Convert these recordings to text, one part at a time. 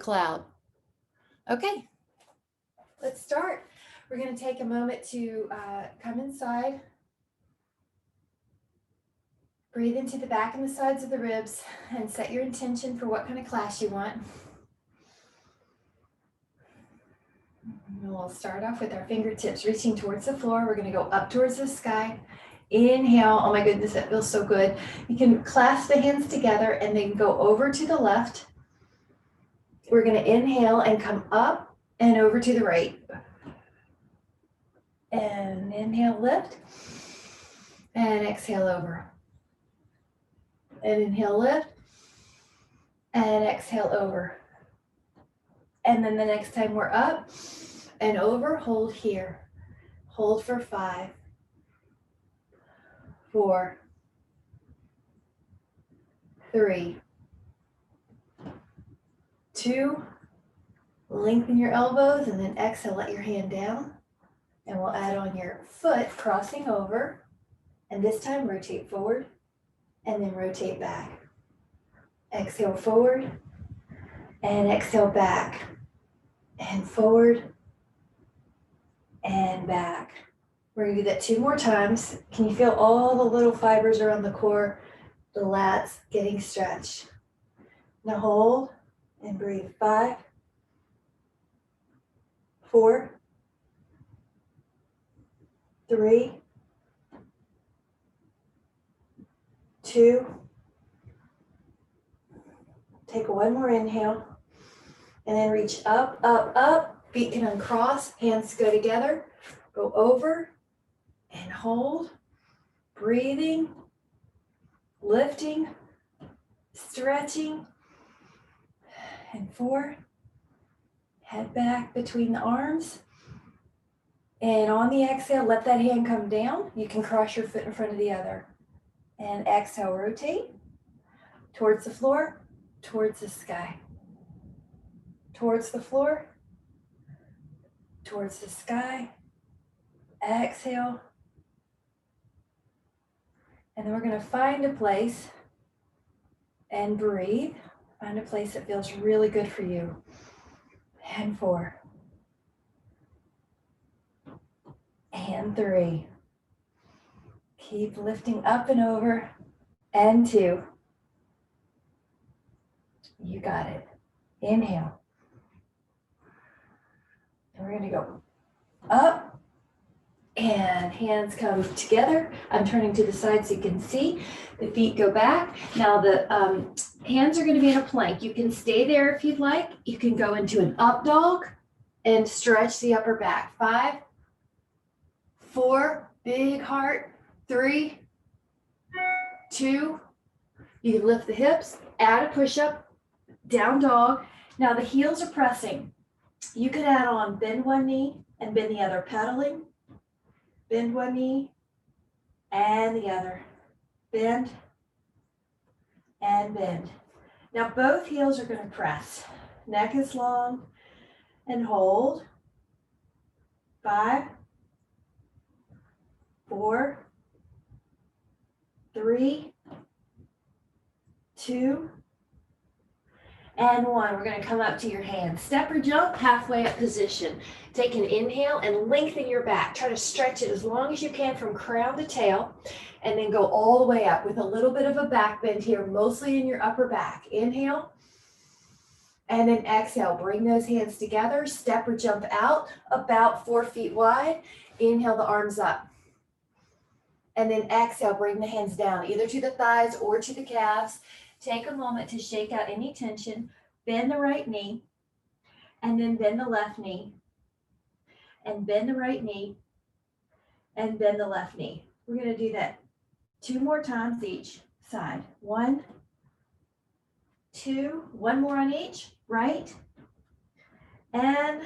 cloud. Okay, let's start. We're going to take a moment to come inside. Breathe into the back and the sides of the ribs and set your intention for what kind of class you want. And we'll start off with our fingertips reaching towards the floor. We're going to go up towards the sky. Inhale. Oh my goodness, that feels so good. You can clasp the hands together and then go over to the left. We're going to inhale and come up and over to the right. And inhale, lift. And exhale over. And inhale, lift. And exhale over. And then the next time we're up and over, hold here. Hold for 5, 4, 3, 2, lengthen your elbows and then exhale, let your hand down. And we'll add on your foot crossing over. And this time rotate forward and then rotate back. Exhale forward and exhale back and forward and back. We're gonna do that 2 more times. Can you feel all the little fibers around the core, the lats getting stretched? Now hold and breathe. 5, 4, 3, 2. Take one more inhale and then reach up, up, up. Feet can uncross, hands go together. Go over and hold, breathing, lifting, stretching. And 4, head back between the arms. And on the exhale, let that hand come down. You can cross your foot in front of the other. And exhale, rotate towards the floor, towards the sky. Towards the floor, towards the sky. Exhale. And then we're going to find a place and breathe. Find a place that feels really good for you. And 4. And 3. Keep lifting up and over. And 2. You got it. Inhale. And we're going to go up. And hands come together. I'm turning to the side so you can see. The feet go back. Now the hands are going to be in a plank. You can stay there if you'd like. You can go into an up dog and stretch the upper back. 5, 4, big heart. 3, 2. You can lift the hips, add a push-up, down dog. Now the heels are pressing. You can add on bend one knee and bend the other, paddling. Bend one knee and the other. Bend and bend. Now both heels are going to press. Neck is long and hold. 5, 4, 3, 2, and 1. We're going to come up to your hands. Step or jump, halfway up position. Take an inhale and lengthen your back. Try to stretch it as long as you can from crown to tail, and then go all the way up with a little bit of a back bend here, mostly in your upper back. Inhale, and then exhale. Bring those hands together. Step or jump out about 4 feet wide. Inhale the arms up. And then exhale, bring the hands down, either to the thighs or to the calves. Take a moment to shake out any tension. Bend the right knee, and then bend the left knee, and bend the right knee, and bend the left knee. We're going to do that 2 more times each side. 1, 2, 1 more on each, right, and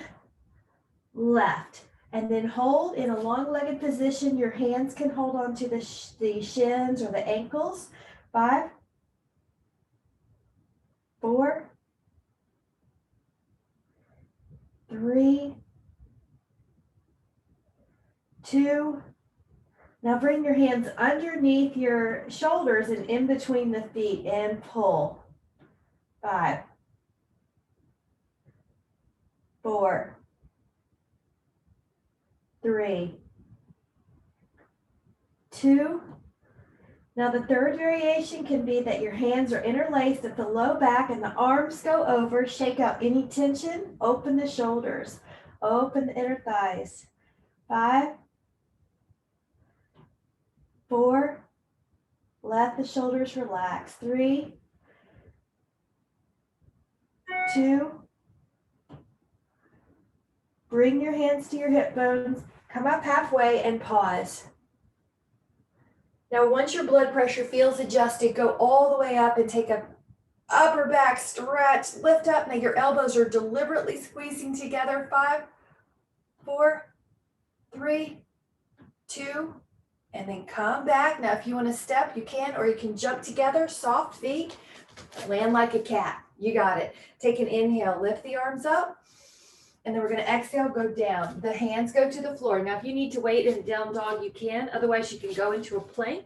left. And then hold in a long-legged position. Your hands can hold on to the shins or the ankles. 5, 4, 3, 2. Now bring your hands underneath your shoulders and in between the feet and pull. 5, 4, 3, 2. Now the third variation can be that your hands are interlaced at the low back and the arms go over. Shake out any tension. Open the shoulders. Open the inner thighs. 5, 4. Let the shoulders relax. 3, 2. Bring your hands to your hip bones. Come up halfway and pause. Now, once your blood pressure feels adjusted, go all the way up and take a upper back stretch. Lift up. Now your elbows are deliberately squeezing together. 5, 4, 3, 2, and then come back. Now, if you want to step, you can, or you can jump together. Soft feet. Land like a cat. You got it. Take an inhale. Lift the arms up. And then we're going to exhale, go down. The hands go to the floor. Now, if you need to wait in down dog, you can. Otherwise, you can go into a plank.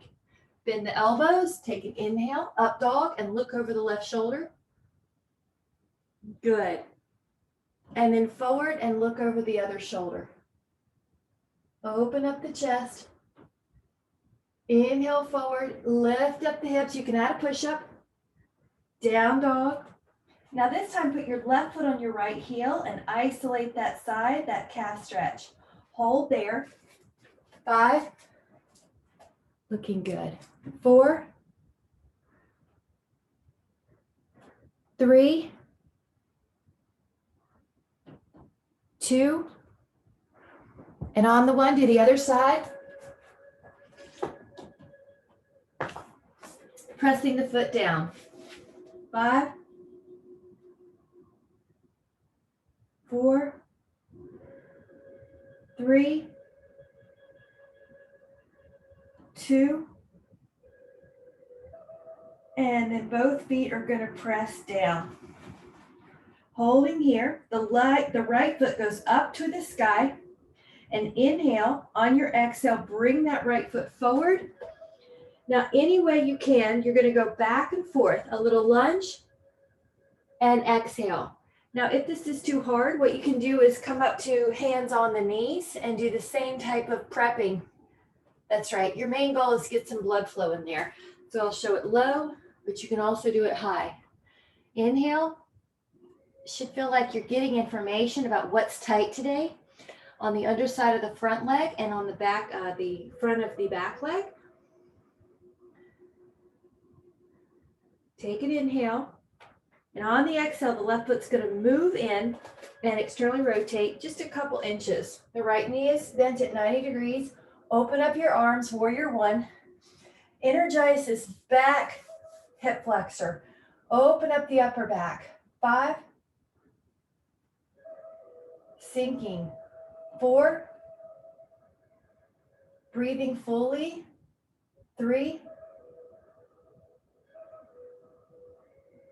Bend the elbows. Take an inhale, up dog, and look over the left shoulder. Good. And then forward and look over the other shoulder. Open up the chest. Inhale forward. Lift up the hips. You can add a push-up. Down dog. Now this time, put your left foot on your right heel and isolate that side, that calf stretch. Hold there. 5. Looking good. 4, 3, 2, and on the 1, do the other side. Pressing the foot down. 5, 4, 3, 2, and then both feet are going to press down. Holding here, the right foot goes up to the sky, and inhale. On your exhale, bring that right foot forward. Now, any way you can, you're going to go back and forth, a little lunge, and exhale. Now, if this is too hard, what you can do is come up to hands on the knees and do the same type of prepping. That's right. Your main goal is to get some blood flow in there. So I'll show it low, but you can also do it high. Inhale. Should feel like you're getting information about what's tight today on the underside of the front leg and on the back, the front of the back leg. Take an inhale. And on the exhale, the left foot's going to move in and externally rotate just a couple inches. The right knee is bent at 90 degrees. Open up your arms, warrior 1. Energize this back hip flexor. Open up the upper back. 5. Sinking. 4. Breathing fully. 3.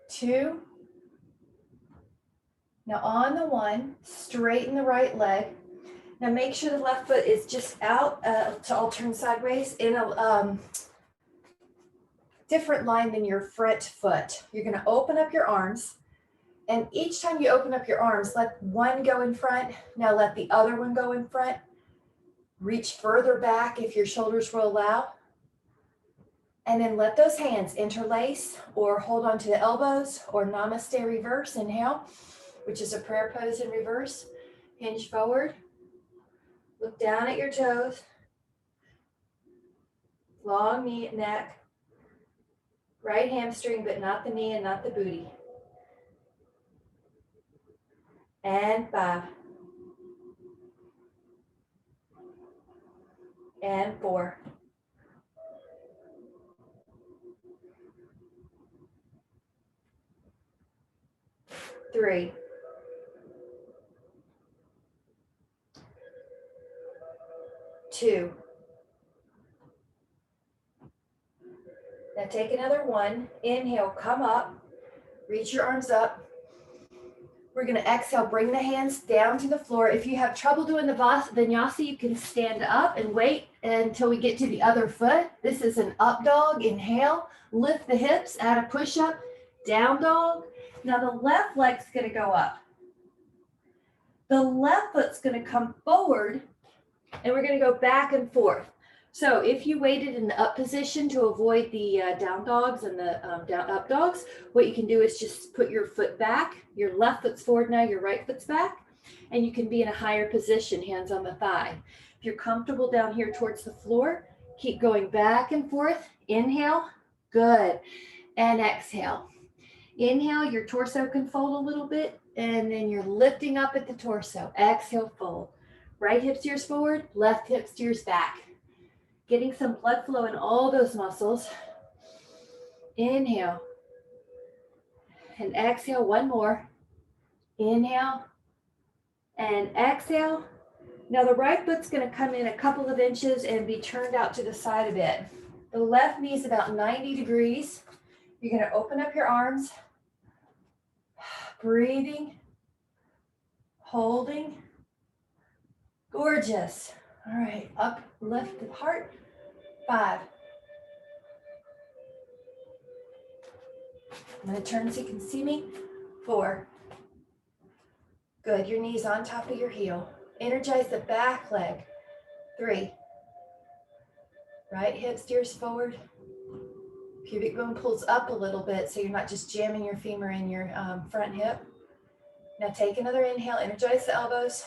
2. Now on the 1, straighten the right leg. Now make sure the left foot is just out, so I'll turn sideways in a different line than your front foot. You're going to open up your arms, and each time you open up your arms, let one go in front. Now let the other one go in front. Reach further back if your shoulders will allow. And then let those hands interlace or hold on to the elbows or namaste reverse. Inhale, which is a prayer pose in reverse. Hinge forward. Look down at your toes. Long knee, neck. Right hamstring, but not the knee and not the booty. And 5. And 4. 3. 2. Now take another 1. Inhale, come up. Reach your arms up. We're going to exhale, bring the hands down to the floor. If you have trouble doing the vinyasa, you can stand up and wait until we get to the other foot. This is an up dog. Inhale, lift the hips, add a push-up, down dog. Now the left leg's going to go up. The left foot's going to come forward and we're going to go back and forth. So if you waited in the up position to avoid the down dogs and the down up dogs, what you can do is just put your foot back. Your left foot's forward now, your right foot's back, and you can be in a higher position, hands on the thigh. If you're comfortable down here towards the floor, keep going back and forth. Inhale, good, and exhale. Inhale, your torso can fold a little bit, and then you're lifting up at the torso. Exhale, fold. Right hip steers forward, left hip steers back. Getting some blood flow in all those muscles. Inhale. And exhale, one more. Inhale. And exhale. Now the right foot's going to come in a couple of inches and be turned out to the side a bit. The left knee is about 90 degrees. You're going to open up your arms. Breathing. Holding. Gorgeous. All right, up, lift the heart. 5. I'm going to turn so you can see me. 4. Good, your knee's on top of your heel. Energize the back leg. 3. Right hip steers forward. Pubic bone pulls up a little bit so you're not just jamming your femur in your front hip. Now take another inhale, energize the elbows.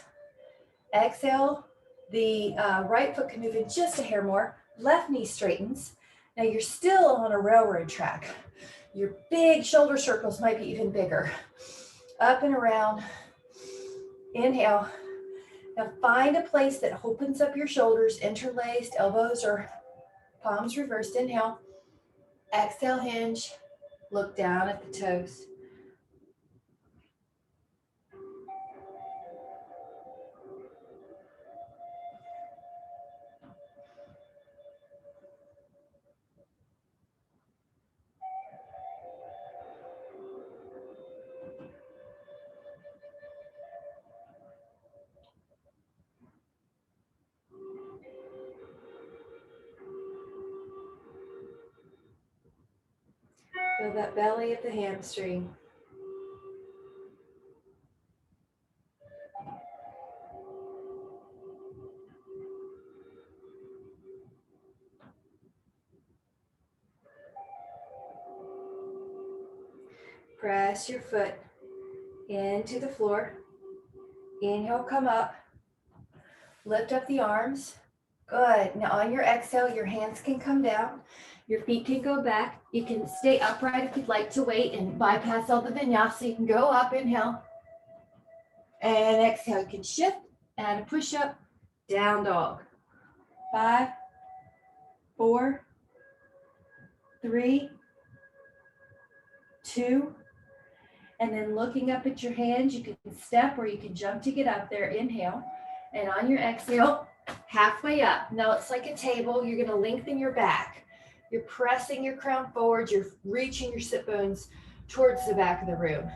Exhale, the right foot can move in just a hair more. Left knee straightens. Now you're still on a railroad track. Your big shoulder circles might be even bigger. Up and around. Inhale. Now find a place that opens up your shoulders, interlaced, elbows or palms reversed. Inhale. Exhale, hinge. Look down at the toes. Feel that belly at the hamstring. Press your foot into the floor. Inhale, come up. Lift up the arms. Good. Now on your exhale, your hands can come down. Your feet can go back. You can stay upright if you'd like to wait and bypass all the vinyasa. You can go up, inhale. And exhale. You can shift, add a push-up, down dog. 5, 4, 3, 2. And then looking up at your hands, you can step or you can jump to get up there. Inhale. And on your exhale, halfway up. Now it's like a table. You're going to lengthen your back. You're pressing your crown forward. You're reaching your sit bones towards the back of the room.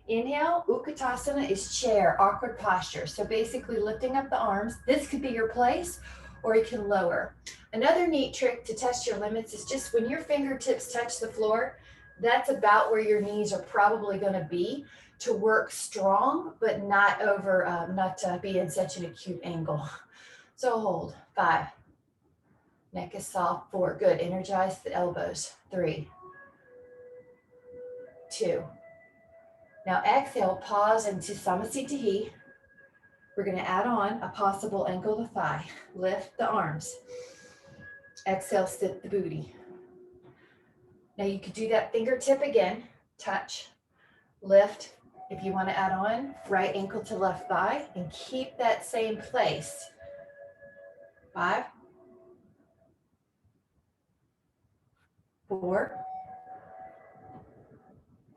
Inhale, Utkatasana is chair, awkward posture. So basically lifting up the arms. This could be your place, or you can lower. Another neat trick to test your limits is just when your fingertips touch the floor, that's about where your knees are probably going to be to work strong, but not over, not to be in such an acute angle. So hold. 5. Neck is soft. 4. Good. Energize the elbows. 3, 2. Now exhale, pause into Samasthiti. We're going to add on a possible ankle to thigh. Lift the arms. Exhale, sit the booty. Now you could do that fingertip again. Touch, lift. If you want to add on, right ankle to left thigh and keep that same place. 5, 4,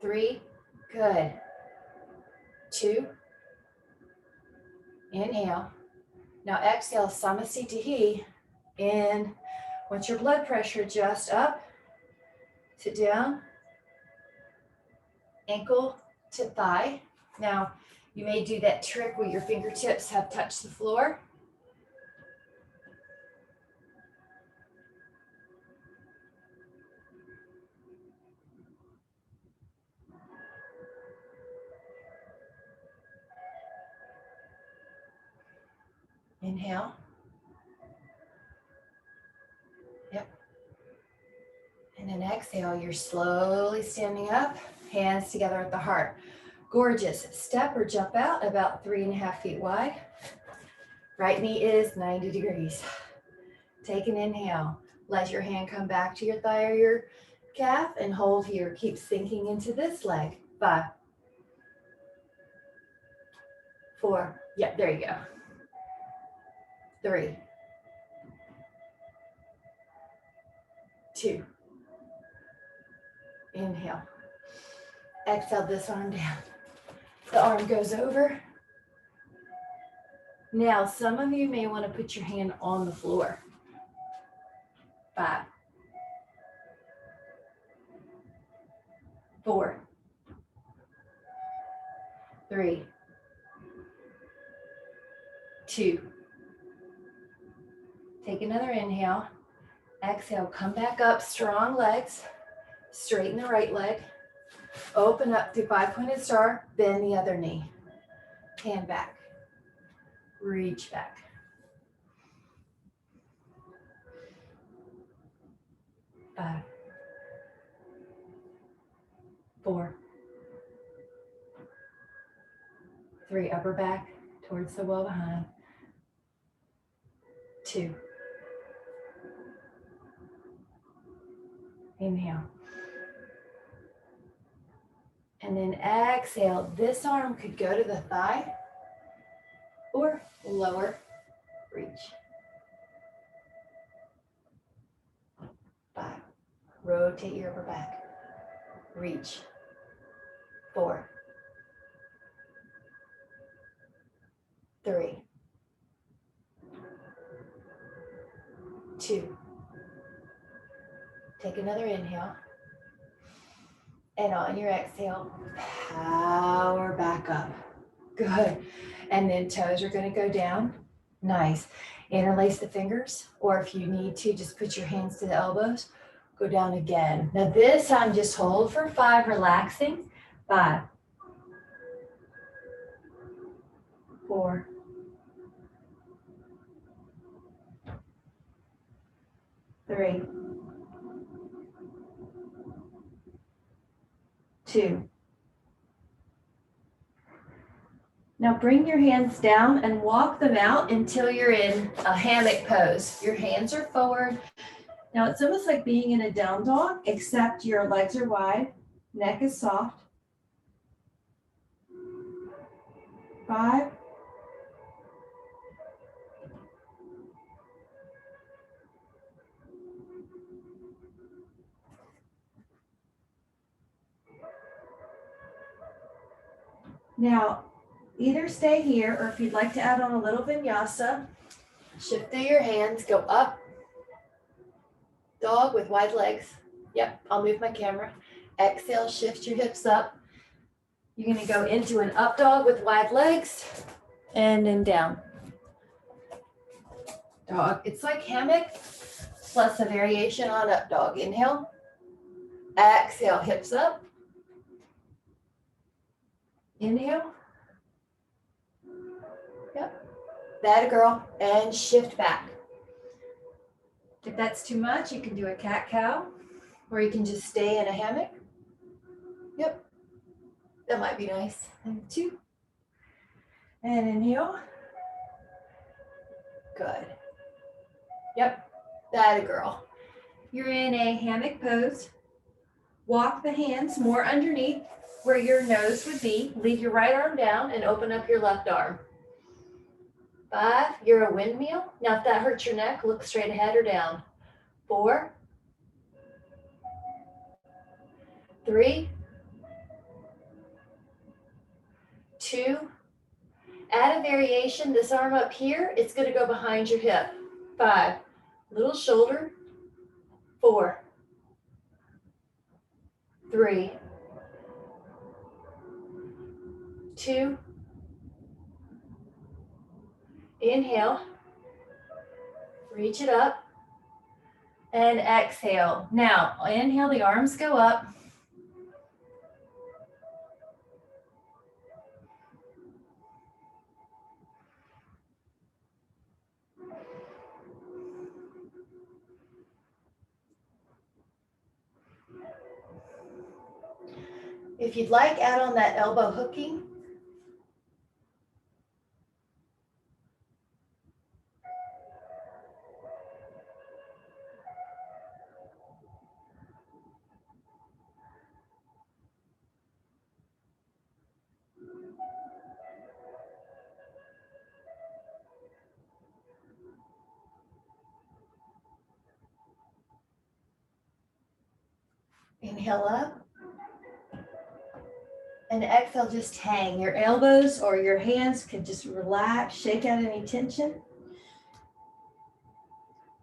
3, good. 2, inhale. Now exhale, Samasthiti. And once your blood pressure adjusts up, sit down, ankle to thigh. Now, you may do that trick where your fingertips have touched the floor. Inhale. Yep. And then exhale, you're slowly standing up, hands together at the heart. Gorgeous. Step or jump out about 3.5 feet wide. Right knee is 90 degrees. Take an inhale. Let your hand come back to your thigh or your calf and hold here. Keep sinking into this leg. 5, 4. Yep, there you go. 3, 2. Inhale. Exhale this arm down. The arm goes over. Now, some of you may want to put your hand on the floor. 5, 4, 3, 2. Take another inhale. Exhale, come back up, strong legs. Straighten the right leg. Open up to 5-pointed star, bend the other knee. Hand back. Reach back. 5, 4, 3, upper back towards the wall behind. 2. Inhale. And then exhale. This arm could go to the thigh or lower. Reach. 5. Rotate your upper back. Reach. 4, 3, 2. Take another inhale. And on your exhale, power back up. Good. And then toes are going to go down. Nice. Interlace the fingers, or if you need to, just put your hands to the elbows. Go down again. Now this time, just hold for 5, relaxing. 5, 4, 3, 2. Now bring your hands down and walk them out until you're in a hammock pose. Your hands are forward. Now it's almost like being in a down dog, except your legs are wide, neck is soft. 5, 4. Now, either stay here, or if you'd like to add on a little vinyasa, shift through your hands, go up. Dog with wide legs. Yep, I'll move my camera. Exhale, shift your hips up. You're going to go into an up dog with wide legs and then down. Dog. It's like hammock plus a variation on up dog. Inhale. Exhale, hips up. Inhale. Yep. That girl. And shift back. If that's too much, you can do a cat-cow, or you can just stay in a hammock. Yep. That might be nice. And 2. And inhale. Good. Yep. That a girl. You're in a hammock pose. Walk the hands more underneath where your nose would be. Leave your right arm down and open up your left arm. 5, you're a windmill. Now if that hurts your neck, look straight ahead or down. 4, 3, 2. Add a variation. This arm up here, it's going to go behind your hip. 5, little shoulder. 4, 3, 2. Inhale, reach it up, and exhale. Now, inhale, the arms go up. If you'd like, add on that elbow hooking. Inhale up. And exhale, just hang. Your elbows or your hands can just relax, shake out any tension.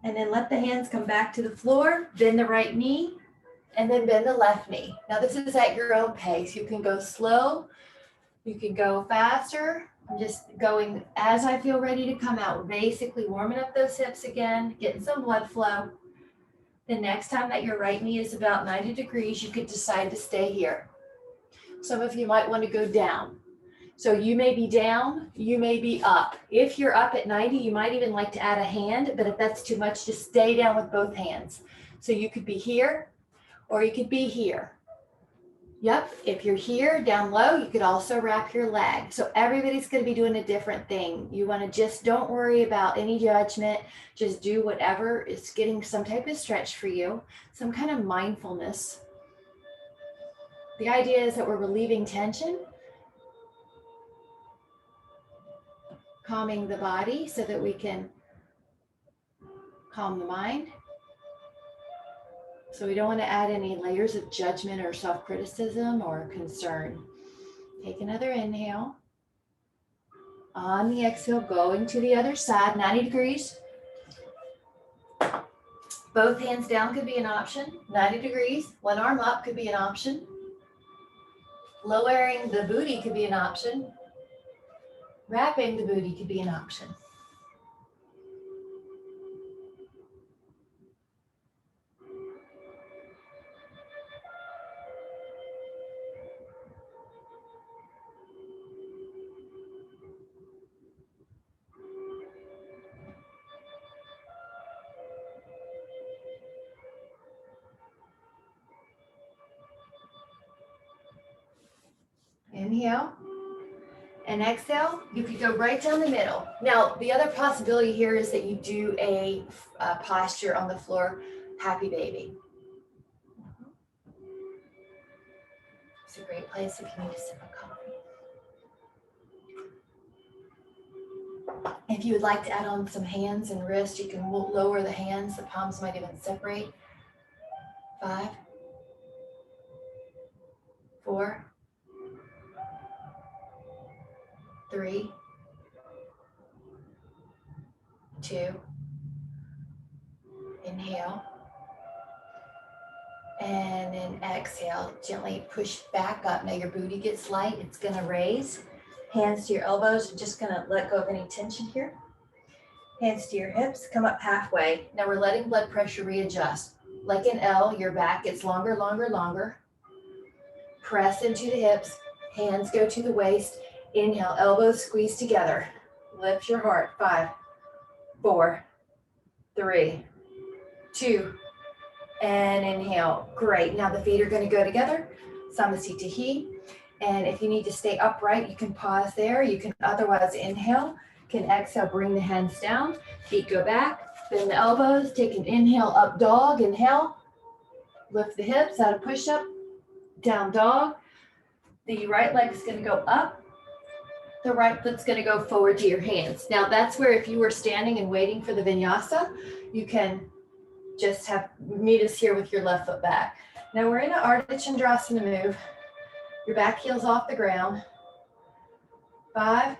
And then let the hands come back to the floor, bend the right knee, and then bend the left knee. Now this is at your own pace. You can go slow, you can go faster. I'm just going as I feel ready to come out. We're basically warming up those hips again, getting some blood flow. The next time that your right knee is about 90 degrees, you could decide to stay here. Some of you might want to go down. So you may be down, you may be up. If you're up at 90, you might even like to add a hand, but if that's too much, just stay down with both hands. So you could be here, or you could be here. Yep, if you're here, down low, you could also wrap your leg. So everybody's going to be doing a different thing. You want to just don't worry about any judgment. Just do whatever is getting some type of stretch for you, some kind of mindfulness. The idea is that we're relieving tension, calming the body so that we can calm the mind. So we don't want to add any layers of judgment or self-criticism or concern. Take another inhale. On the exhale, going to the other side, 90 degrees. Both hands down could be an option. 90 degrees. One arm up could be an option. Lowering the booty could be an option. Wrapping the booty could be an option. Inhale and exhale. You could go right down the middle. Now, the other possibility here is that you do a posture on the floor, happy baby. It's a great place if you need a sip of coffee. If you would like to add on some hands and wrists, you can lower the hands. The palms might even separate. 5, 4, 3, 2, inhale, and then exhale, gently push back up. Now your booty gets light, it's gonna raise. Hands to your elbows, you're just gonna let go of any tension here. Hands to your hips, come up halfway. Now we're letting blood pressure readjust. Like an L, your back gets longer, longer, longer. Press into the hips, hands go to the waist. Inhale, elbows squeeze together. Lift your heart. 5, 4, 3, 2, and inhale. Great. Now the feet are going to go together. Samasthiti. And if you need to stay upright, you can pause there. You can otherwise inhale. Can exhale, bring the hands down. Feet go back. Bend the elbows. Take an inhale, up dog. Inhale. Lift the hips out of push-up. Down dog. The right leg is going to go up. The right foot's going to go forward to your hands. Now that's where if you were standing and waiting for the vinyasa, you can just meet us here with your left foot back. Now we're in an Ardha Chandrasana move. Your back heel's off the ground. 5,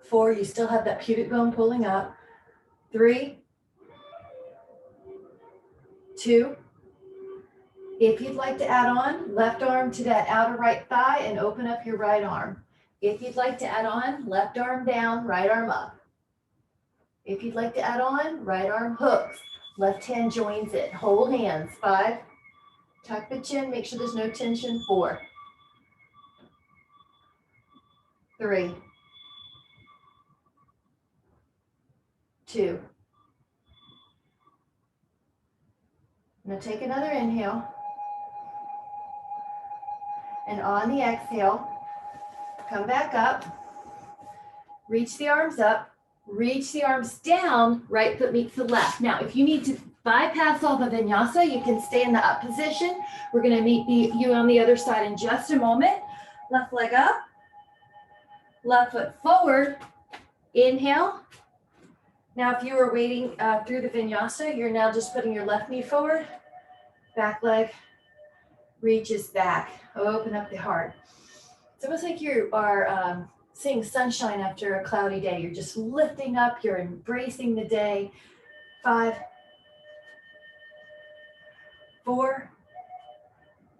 4, you still have that pubic bone pulling up. 3, 2, if you'd like to add on, left arm to that outer right thigh and open up your right arm. If you'd like to add on, left arm down, right arm up. If you'd like to add on, right arm hooks, left hand joins it. Hold hands. 5, tuck the chin, make sure there's no tension. 4, 3, 2. Now take another inhale. And on the exhale, come back up, reach the arms up, reach the arms down, right foot meets the left. Now, if you need to bypass all the vinyasa, you can stay in the up position. We're gonna meet you on the other side in just a moment. Left leg up, left foot forward, inhale. Now, if you were waiting through the vinyasa, you're now just putting your left knee forward, back leg reaches back, open up the heart. It's almost like you are seeing sunshine after a cloudy day. You're just lifting up, you're embracing the day. 5, 4,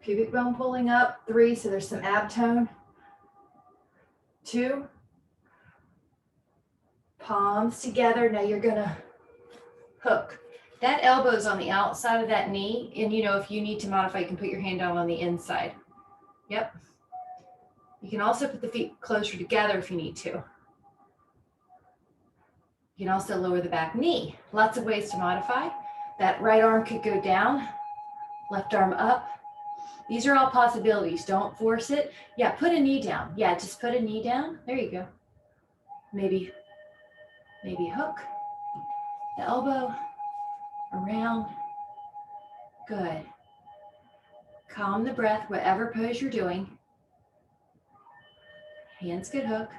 pubic bone pulling up. 3, so there's some ab tone. 2, palms together. Now you're gonna hook. That elbow's on the outside of that knee, and you know, if you need to modify, you can put your hand down on the inside. Yep. You can also put the feet closer together if you need to. You can also lower the back knee. Lots of ways to modify. That right arm could go down, left arm up. These are all possibilities. Don't force it. Yeah, put a knee down. Yeah, just put a knee down. There you go. Maybe hook the elbow around. Good. Calm the breath, whatever pose you're doing. Hands could hook.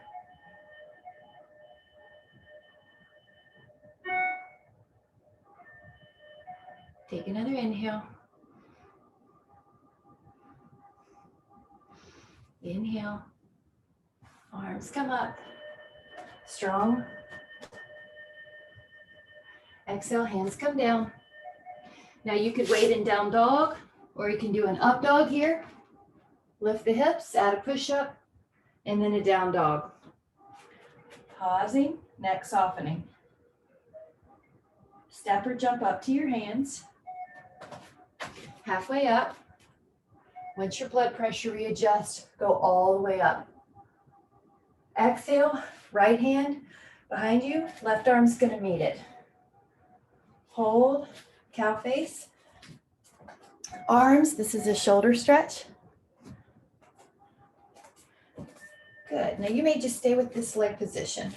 Take another inhale. Inhale. Arms come up. Strong. Exhale, hands come down. Now you could wait in down dog, or you can do an up dog here. Lift the hips, add a push-up, and then a down dog. Pausing, neck softening. Step or jump up to your hands. Halfway up. Once your blood pressure readjusts, go all the way up. Exhale, right hand behind you, left arm's gonna meet it. Hold, cow face. Arms, this is a shoulder stretch. Good. Now you may just stay with this leg position.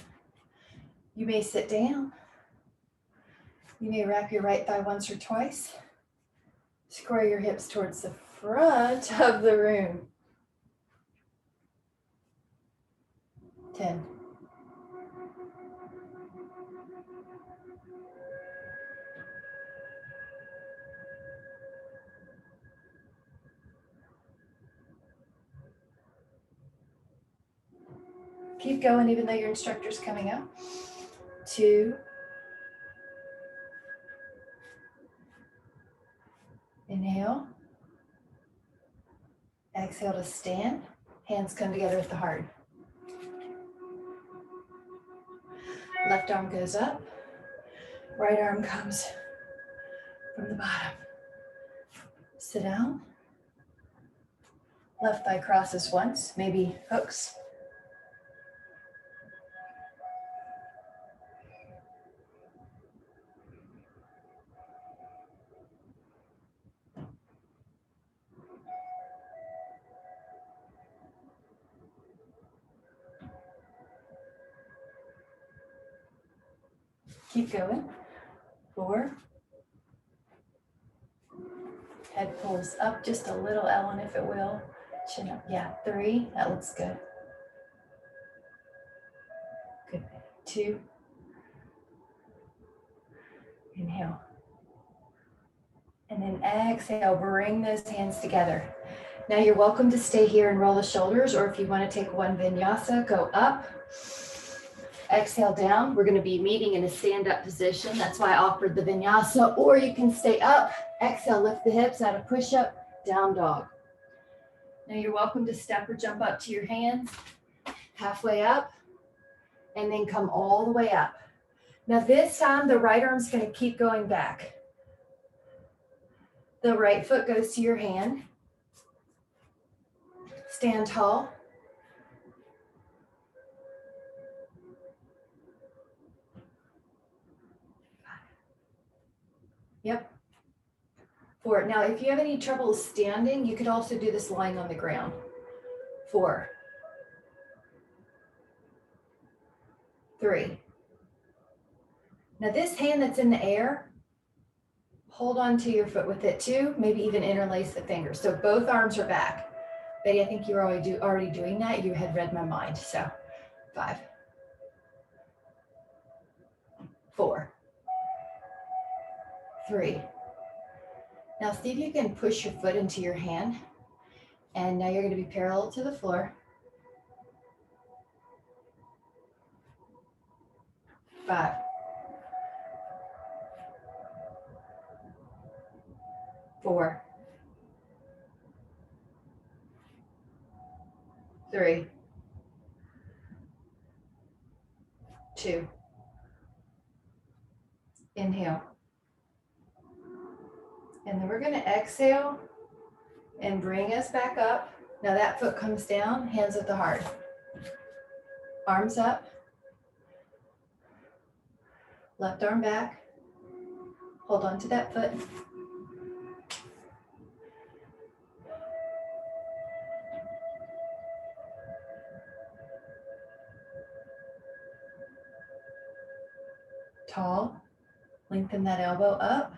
You may sit down. You may wrap your right thigh once or twice. Square your hips towards the front of the room. 10. Keep going even though your instructor's coming up. 2. Inhale. Exhale to stand. Hands come together at the heart. Left arm goes up. Right arm comes from the bottom. Sit down. Left thigh crosses once, maybe hooks. Keep going. 4. Head pulls up just a little, Ellen, if it will. Chin up. Yeah. 3. That looks good. Good. 2. Inhale. And then exhale, bring those hands together. Now you're welcome to stay here and roll the shoulders, or if you want to take one vinyasa, go up. Exhale down. We're going to be meeting in a stand-up position. That's why I offered the vinyasa, or you can stay up. Exhale, lift the hips, add a push-up, down dog. Now you're welcome to step or jump up to your hands, halfway up, and then come all the way up. Now this time, the right arm's going to keep going back. The right foot goes to your hand. Stand tall. Yep. 4. Now, if you have any trouble standing, you could also do this lying on the ground. 4, 3. Now this hand that's in the air, hold on to your foot with it too, maybe even interlace the fingers. So both arms are back. Betty, I think you were already doing that. You had read my mind. So 5, 4, 3. Now see if you can push your foot into your hand. And now you're going to be parallel to the floor. 5, 4, 3, 2. Inhale. And then we're going to exhale and bring us back up. Now that foot comes down, hands at the heart. Arms up. Left arm back. Hold on to that foot. Tall. Lengthen that elbow up.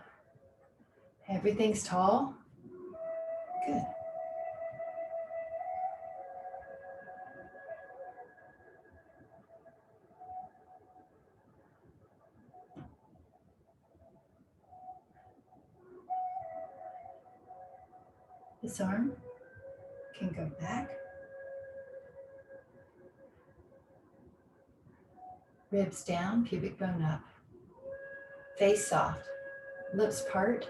Everything's tall. Good. This arm can go back. Ribs down, pubic bone up. Face soft, lips part.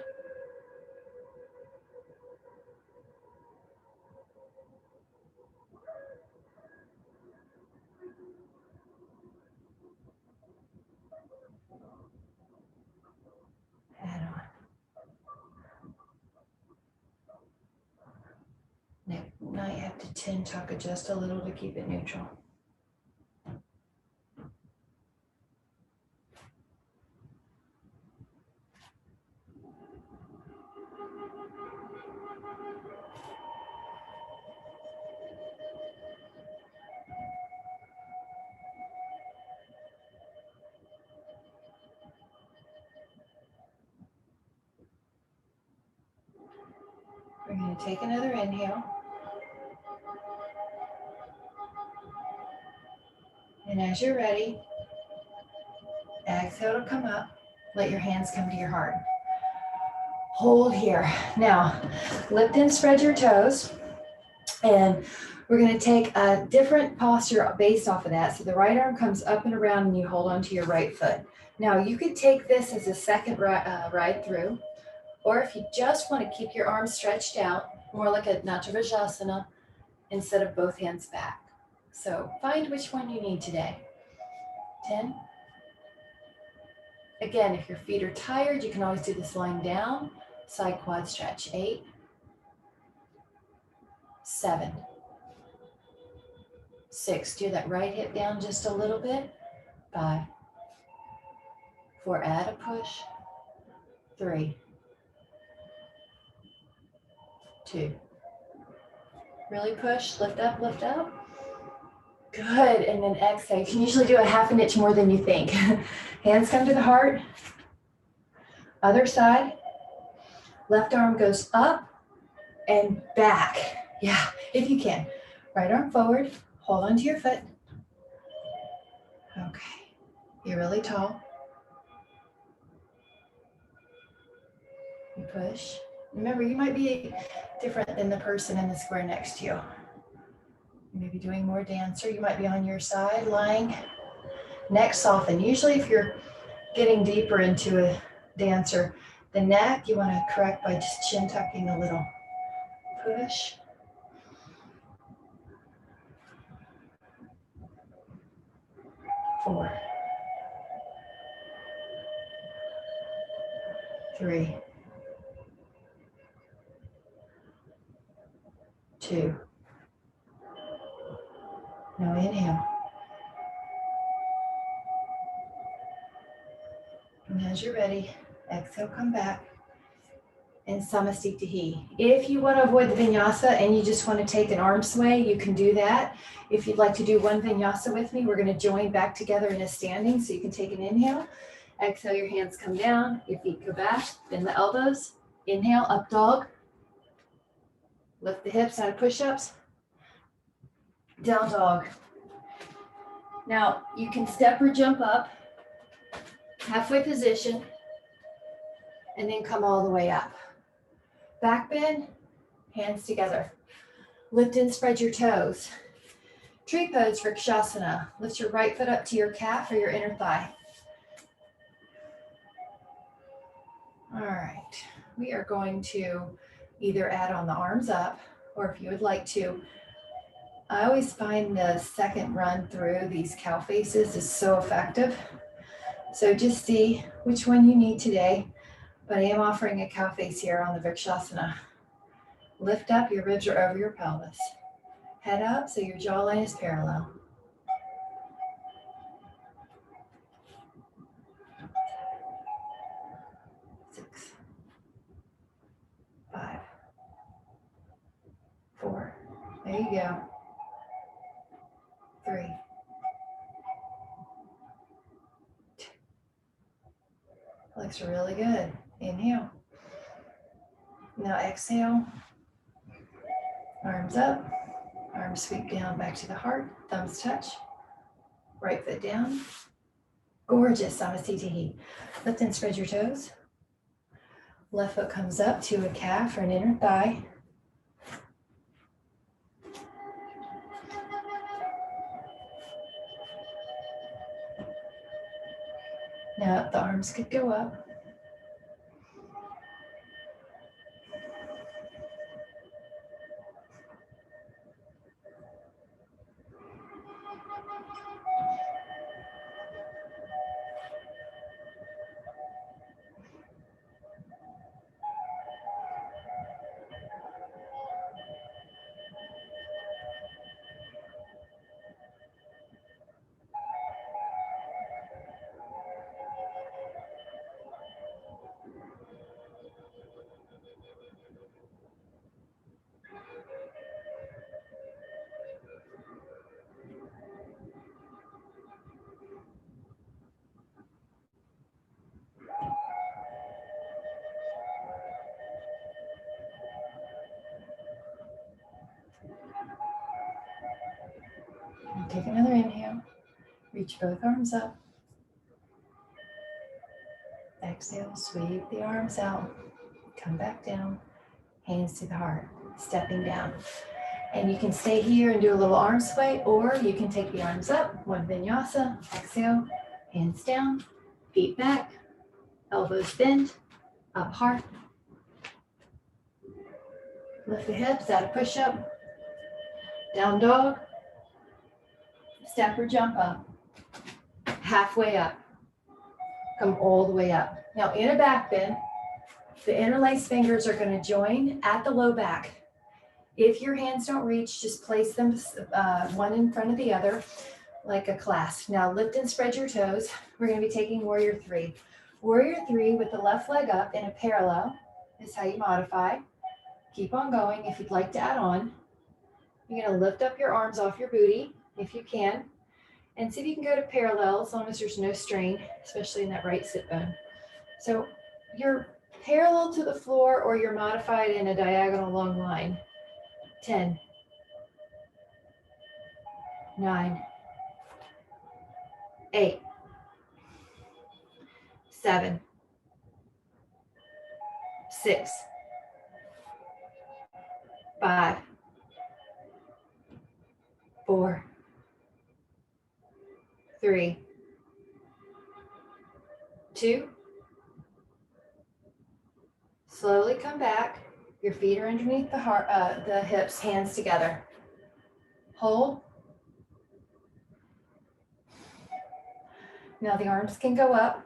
Head on. Neck might have to chin tuck it just a little to keep it neutral. We're going to take another inhale. And as you're ready, exhale to come up. Let your hands come to your heart. Hold here. Now, lift and spread your toes. And we're going to take a different posture based off of that. So the right arm comes up and around and you hold on to your right foot. Now, you could take this as a second ride through. Or if you just want to keep your arms stretched out, more like a Natravajasana, instead of both hands back. So find which one you need today. 10. Again, if your feet are tired, you can always do this lying down. Side quad stretch. 8. 7. 6. Do that right hip down just a little bit. 5. 4. Add a push. 3. 2. Really push, lift up, lift up. Good, and then exhale. You can usually do a half an inch more than you think. Hands come to the heart. Other side. Left arm goes up and back. Yeah, if you can. Right arm forward, hold onto your foot. Okay, you're really tall. You push. Remember, you might be different than the person in the square next to you. You may be doing more dancer. You might be on your side, lying. Neck soften. Usually if you're getting deeper into a dancer, the neck you want to correct by just chin tucking a little. Push. Four. 3. 2. Now inhale. And as you're ready, exhale, come back. and Samasthiti. If you want to avoid the vinyasa and you just want to take an arm sway, you can do that. If you'd like to do one vinyasa with me, we're going to join back together in a standing. So you can take an inhale, exhale, your hands come down, your feet go back, bend the elbows, inhale, up dog, lift the hips out of push-ups, down dog. Now you can step or jump up, halfway position, and then come all the way up. Back bend, hands together. Lift and spread your toes. Tree pose, Vrikshasana. Lift your right foot up to your calf or your inner thigh. All right, we are going to either add on the arms up, or if you would like to, I always find the second run through these cow faces is so effective. So just see which one you need today, but I am offering a cow face here on the Vrikshasana. Lift up, your ribs are over your pelvis. Head up so your jawline is parallel. Six, 5, 4, there you go. 3, 2. Looks really good. Inhale. Now exhale. Arms up. Arms sweep down back to the heart. Thumbs touch. Right foot down. Gorgeous, Samasthiti. Lift and spread your toes. Left foot comes up to a calf or an inner thigh. Now the arms could go up. Take another inhale. Reach both arms up. Exhale, sweep the arms out. Come back down. Hands to the heart. Stepping down. And you can stay here and do a little arm sway, or you can take the arms up. One vinyasa. Exhale. Hands down. Feet back. Elbows bend. Up heart. Lift the hips out of push-up. Down dog. Step or jump up. Halfway up. Come all the way up. Now in a back bend, the interlaced fingers are going to join at the low back. If your hands don't reach, just place them one in front of the other like a clasp. Now lift and spread your toes. We're going to be taking Warrior 3. Warrior 3 with the left leg up in a parallel is how you modify. Keep on going. If you'd like to add on, you're going to lift up your arms off your booty if you can, and see if you can go to parallel as long as there's no strain, especially in that right sit bone. So you're parallel to the floor or you're modified in a diagonal long line. 10, 9, 8, 7, 6, 5, 4, 3, 2. Slowly come back. Your feet are underneath the heart, the hips, hands together. Hold. Now the arms can go up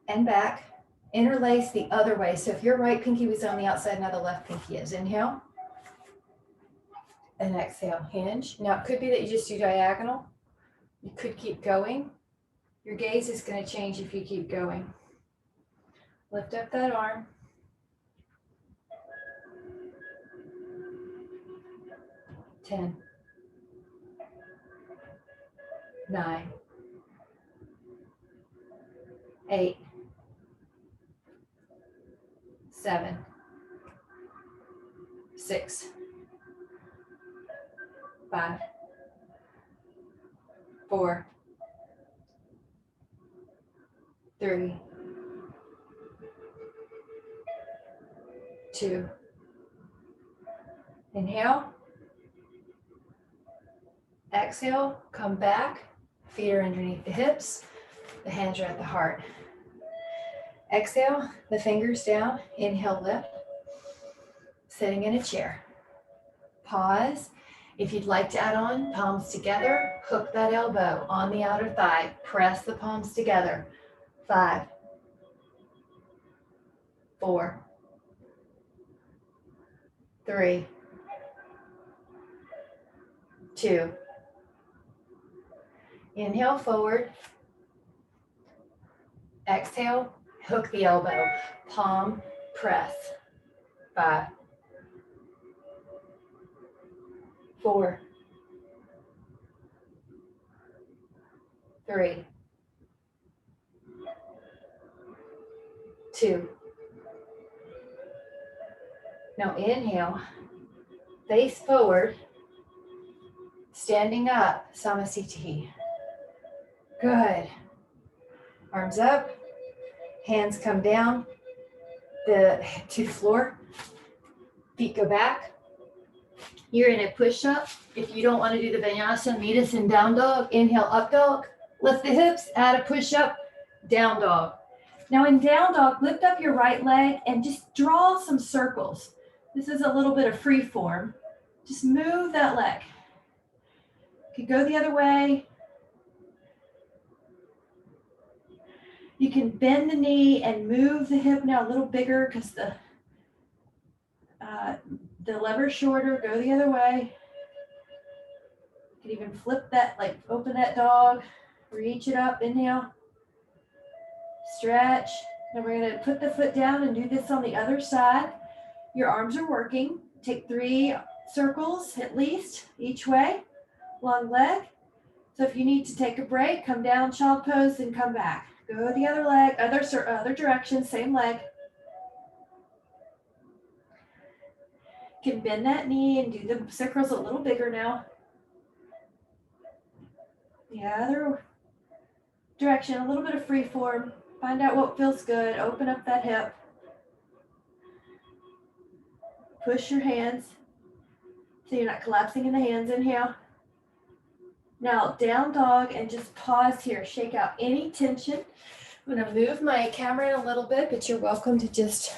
and back. Interlace the other way. So if your right pinky was on the outside, now the left pinky is. Inhale. And exhale. Hinge. Now it could be that you just do diagonal. You could keep going. Your gaze is going to change if you keep going. Lift up that arm. 10, 9, 8, 7, 6, 5, 4, 3, 2. Inhale. Exhale, come back. Feet are underneath the hips. The hands are at the heart. Exhale, the fingers down. Inhale, lift. Sitting in a chair. Pause. If you'd like to add on, palms together. Hook that elbow on the outer thigh. Press the palms together. 5, 4, 3, 2. Inhale forward. Exhale, hook the elbow. Palm, press. 5, 4, 3, 2. Now inhale, face forward, standing up, Samasthiti. Good. Arms up, hands come down to the floor, feet go back. You're in a push-up. If you don't want to do the vinyasa, meet us in down dog. Inhale, up dog. Lift the hips, add a push-up, down dog. Now in down dog, lift up your right leg and just draw some circles. This is a little bit of free form. Just move that leg. You can go the other way. You can bend the knee and move the hip now a little bigger because the lever's shorter. Go the other way. You can even flip that, like open that dog, reach it up, inhale, stretch. Then we're going to put the foot down and do this on the other side. Your arms are working. Take 3 circles at least each way, long leg. So if you need to take a break, come down, child pose, and come back. Go the other leg, other direction, same leg. You can bend that knee and do the circles a little bigger now. The other direction, a little bit of free form. Find out what feels good. Open up that hip. Push your hands so you're not collapsing in the hands. Inhale. Now down dog and just pause here. Shake out any tension. I'm going to move my camera in a little bit, but you're welcome to just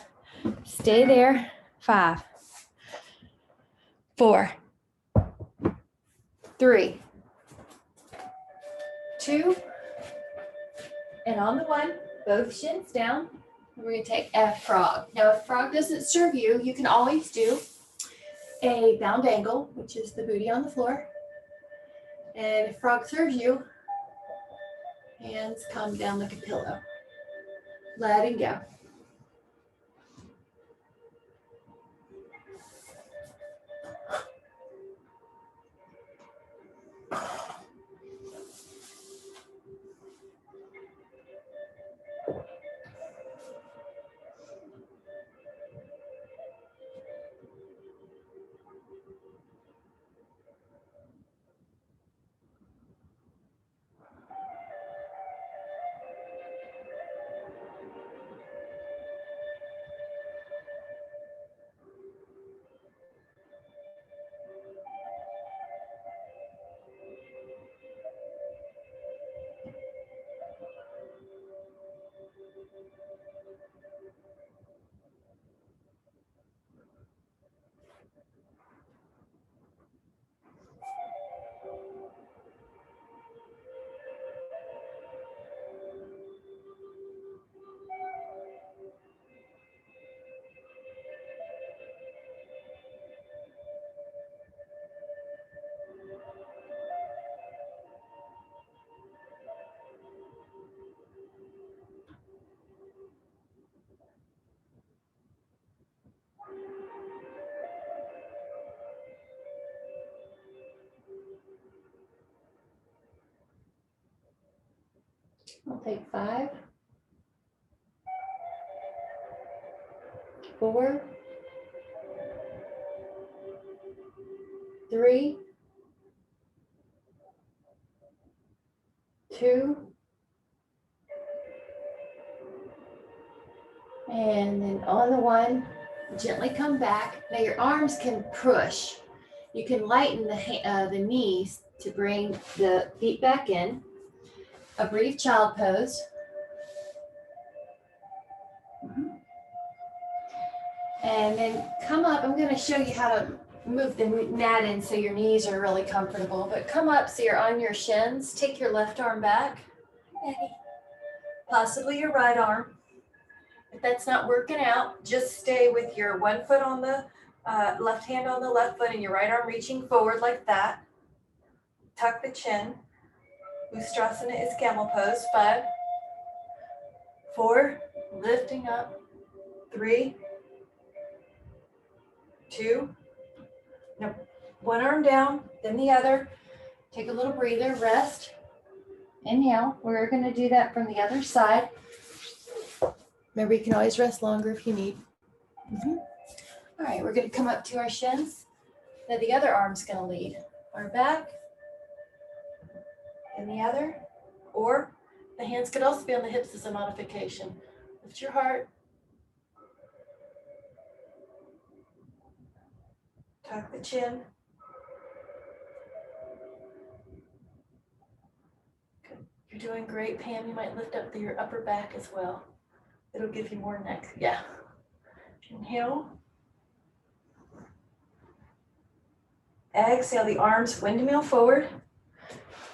stay there. 5, 4, 3, 2, and on the 1, both shins down. We're going to take F frog. Now, if frog doesn't serve you, you can always do a bound angle, which is the booty on the floor. And if frog serves you, hands come down like a pillow. Letting go. I'll take 5, 4, 3, 2, and then on the 1, gently come back. Now your arms can push. You can lighten the knees to bring the feet back in. A brief child pose. And then come up. I'm going to show you how to move the mat in so your knees are really comfortable. But come up so you're on your shins. Take your left arm back. Possibly your right arm. If that's not working out, just stay with your one foot on the left hand on the left foot and your right arm reaching forward like that. Tuck the chin. Ustrasana is camel pose. 5, 4, lifting up. 3, 2, no, one arm down, then the other. Take a little breather, rest. Inhale. We're going to do that from the other side. Remember, you can always rest longer if you need. All right, we're going to come up to our shins. Now the other arm's going to lead. Arm back, and the other. Or the hands could also be on the hips as a modification. Lift your heart. Tuck the chin. Good. You're doing great, Pam. You might lift up your upper back as well. It'll give you more neck. Yeah. Inhale. Exhale, the arms windmill forward.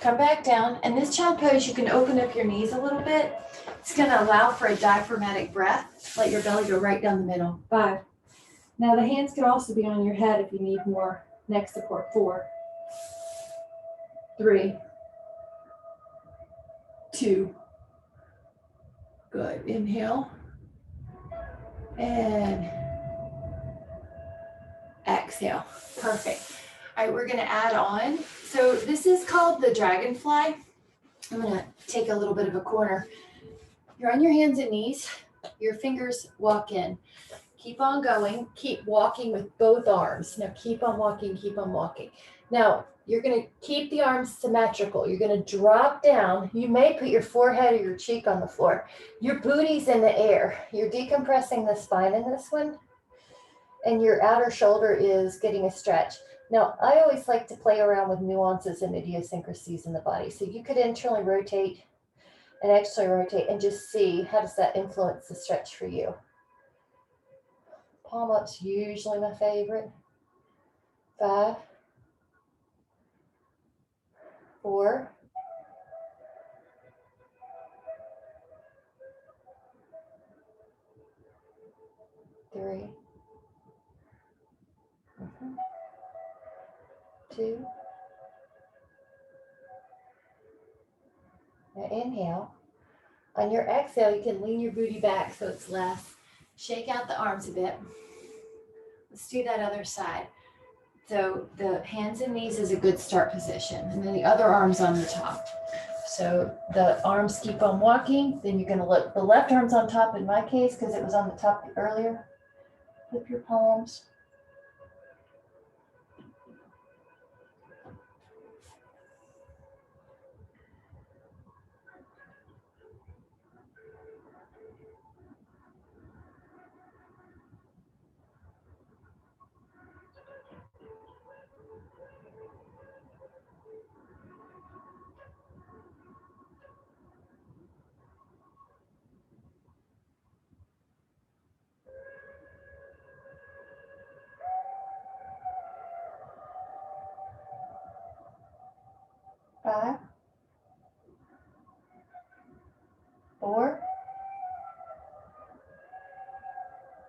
Come back down. And this child pose, you can open up your knees a little bit. It's going to allow for a diaphragmatic breath. Let your belly go right down the middle. 5. Now the hands can also be on your head if you need more neck support. 4, 3, 2. Good. Inhale. And exhale. Perfect. All right, we're going to add on. So this is called the dragonfly. I'm going to take a little bit of a corner. You're on your hands and knees. Your fingers walk in. Keep on going. Keep walking with both arms. Now keep on walking, keep on walking. Now you're going to keep the arms symmetrical. You're going to drop down. You may put your forehead or your cheek on the floor. Your booty's in the air. You're decompressing the spine in this one. And your outer shoulder is getting a stretch. Now, I always like to play around with nuances and idiosyncrasies in the body. So you could internally rotate and externally rotate and just see how does that influence the stretch for you. Palm up's usually my favorite. 5, 4, 3, 2. Now inhale. On your exhale, you can lean your booty back so it's less. Shake out the arms a bit. Let's do that other side. So the hands and knees is a good start position. And then the other arm's on the top. So the arms keep on walking. Then you're going to look. The left arm's on top in my case because it was on the top earlier. Flip your palms. Five, 4,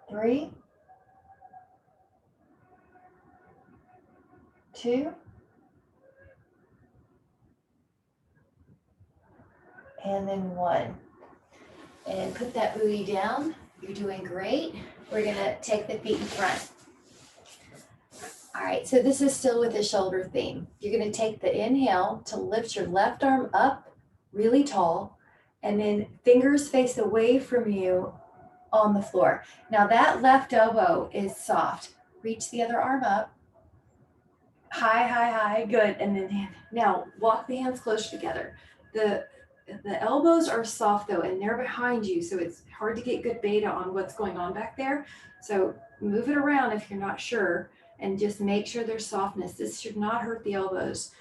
3, 2, and then 1. And put that booty down. You're doing great. We're going to take the feet in front. All right, so this is still with the shoulder theme. You're going to take the inhale to lift your left arm up really tall And then fingers face away from you on the floor. Now that left elbow is soft. Reach the other arm up. High, high, high, good. And then now walk the hands closer together. The elbows are soft though, and they're behind you, so it's hard to get good beta on what's going on back there. So move it around if you're not sure, and just make sure there's softness. This should not hurt the elbows.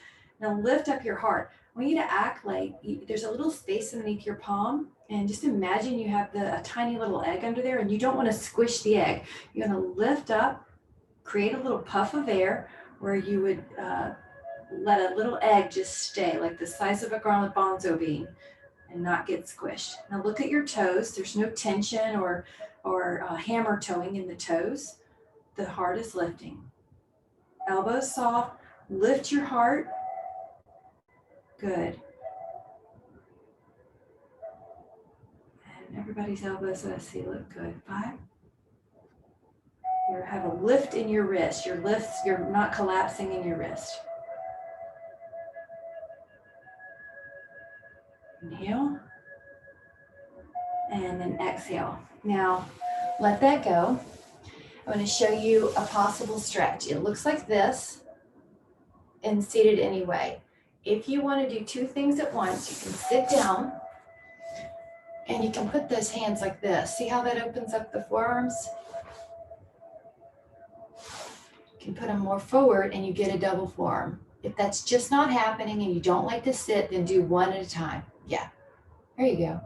Now lift up your heart. I want you to act like there's a little space underneath your palm, and just imagine you have a tiny little egg under there, and you don't want to squish the egg. You're going to lift up, create a little puff of air where you would let a little egg just stay like the size of a garbanzo bean and not get squished. Now look at your toes. There's no tension or hammer toeing in the toes. The heart is lifting. Elbows soft. Lift your heart. Good. And everybody's elbows that I see look good. 5. You have a lift in your wrist. You're not collapsing in your wrist. Inhale. And then exhale. Now, let that go. I'm going to show you a possible stretch. It looks like this and seated anyway. If you want to do 2 things at once, you can sit down and you can put those hands like this. See how that opens up the forearms? You can put them more forward and you get a double forearm. If that's just not happening and you don't like to sit, then do 1 at a time. Yeah, there you go.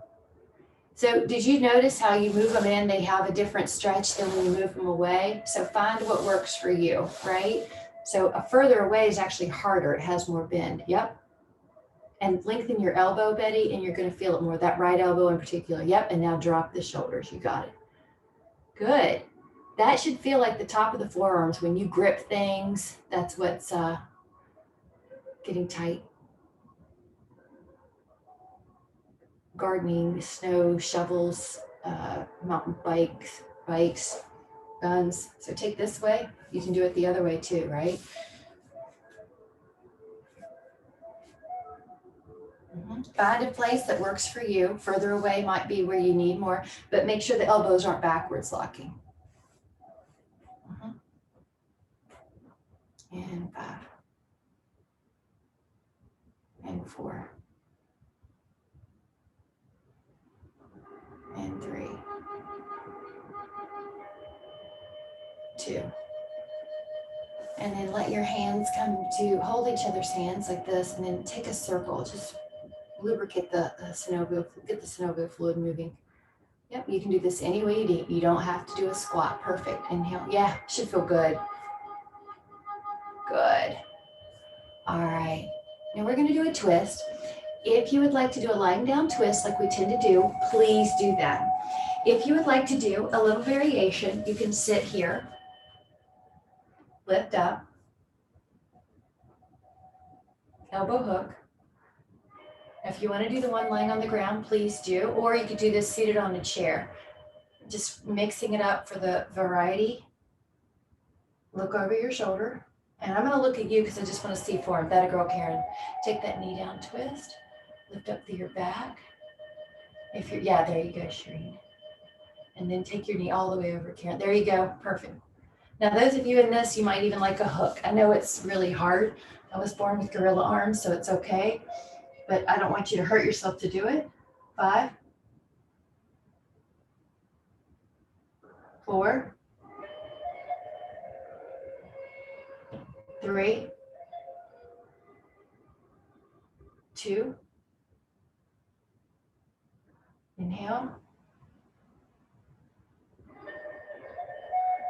So did you notice how you move them in, they have a different stretch than when you move them away? So find what works for you, right? So a further away is actually harder. It has more bend. Yep. And lengthen your elbow, Betty, and you're going to feel it more. That right elbow in particular. Yep. And now drop the shoulders. You got it. Good. That should feel like the top of the forearms. When you grip things, that's what's getting tight. Gardening, snow, shovels, mountain bikes, guns. So take this way. You can do it the other way too, right? Find a place that works for you. Further away might be where you need more, but make sure the elbows aren't backwards locking. And 5. And 4. And 3. 2. And then let your hands come to hold each other's hands like this, and then take a circle. Just lubricate the synovial, get the synovial fluid moving. Yep, you can do this any way you need. You don't have to do a squat. Perfect. Inhale. Yeah, should feel good. Good. All right. Now we're going to do a twist. If you would like to do a lying down twist like we tend to do, please do that. If you would like to do a little variation, you can sit here, lift up, elbow hook. If you want to do the one lying on the ground, please do, or you could do this seated on a chair. Just mixing it up for the variety. Look over your shoulder. And I'm going to look at you because I just want to see form. That a girl, Karen. Take that knee down, twist. Lift up through your back. If you're, yeah, there you go, Shireen. And then take your knee all the way over, Karen. There you go. Perfect. Now, those of you in this, you might even like a hook. I know it's really hard. I was born with gorilla arms, so it's okay. But I don't want you to hurt yourself to do it. 5. 4. 3. 2. Inhale.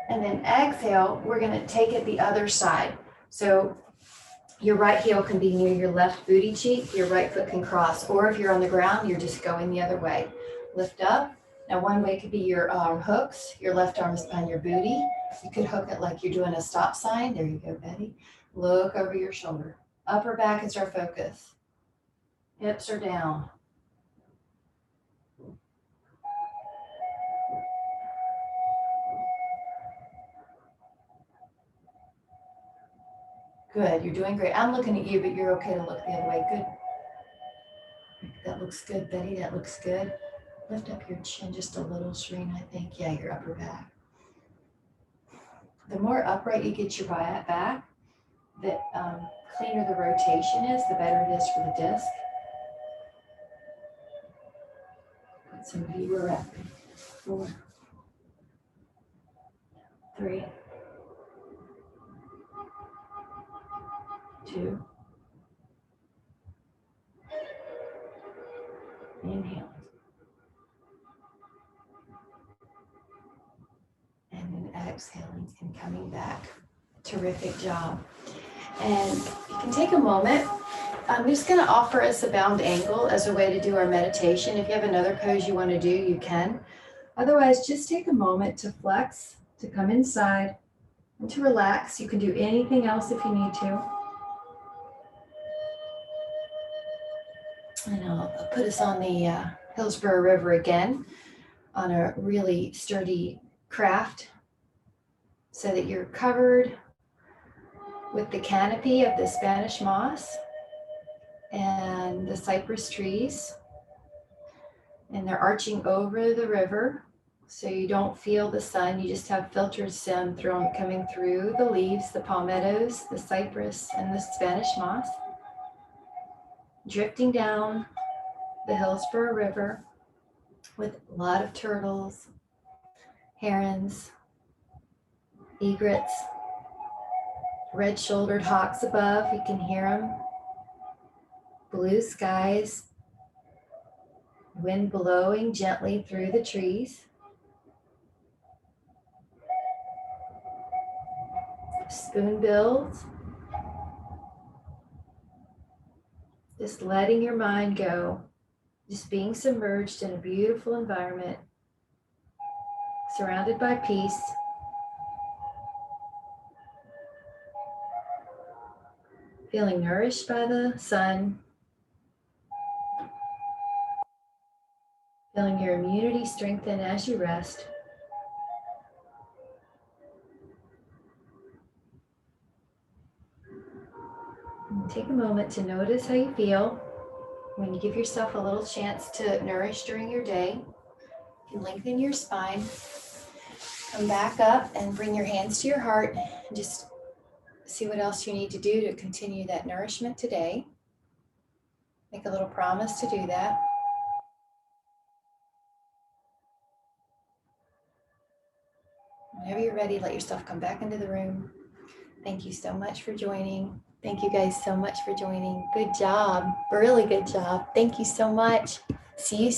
And then exhale, we're going to take it the other side. So your right heel can be near your left booty cheek, your right foot can cross, or if you're on the ground, you're just going the other way. Lift up. Now one way could be your arm hooks. Your left arm is behind your booty. You could hook it like you're doing a stop sign. There you go, Betty. Look over your shoulder. Upper back is our focus. Hips are down. Good, you're doing great. I'm looking at you, but you're okay to look the other way. Good. That looks good, Betty. That looks good. Lift up your chin just a little, Shereen, I think. Yeah, your upper back. The more upright you get your back, the cleaner the rotation is, the better it is for the disc. Put some viewer up. 4, 3, 2. Inhale. And then exhaling and coming back. Terrific job. And you can take a moment. I'm just going to offer us a bound angle as a way to do our meditation. If you have another pose you want to do, you can. Otherwise, just take a moment to flex, to come inside, and to relax. You can do anything else if you need to. And I'll put us on the Hillsborough River again on a really sturdy craft so that you're covered with the canopy of the Spanish moss and the cypress trees. And they're arching over the river, so you don't feel the sun. You just have filtered sun coming through the leaves, the palmettos, the cypress, and the Spanish moss, drifting down the Hillsborough River with a lot of turtles, herons, egrets, red-shouldered hawks above. You can hear them. Blue skies, wind blowing gently through the trees. Spoonbills. Just letting your mind go. Just being submerged in a beautiful environment. Surrounded by peace. Feeling nourished by the sun. Feeling your immunity strengthen as you rest. And take a moment to notice how you feel when you give yourself a little chance to nourish during your day. You can lengthen your spine. Come back up and bring your hands to your heart and just see what else you need to do to continue that nourishment today. Make a little promise to do that. Whenever you're ready, let yourself come back into the room. Thank you so much for joining. Thank you guys so much for joining. Good job. Really good job. Thank you so much. See you soon.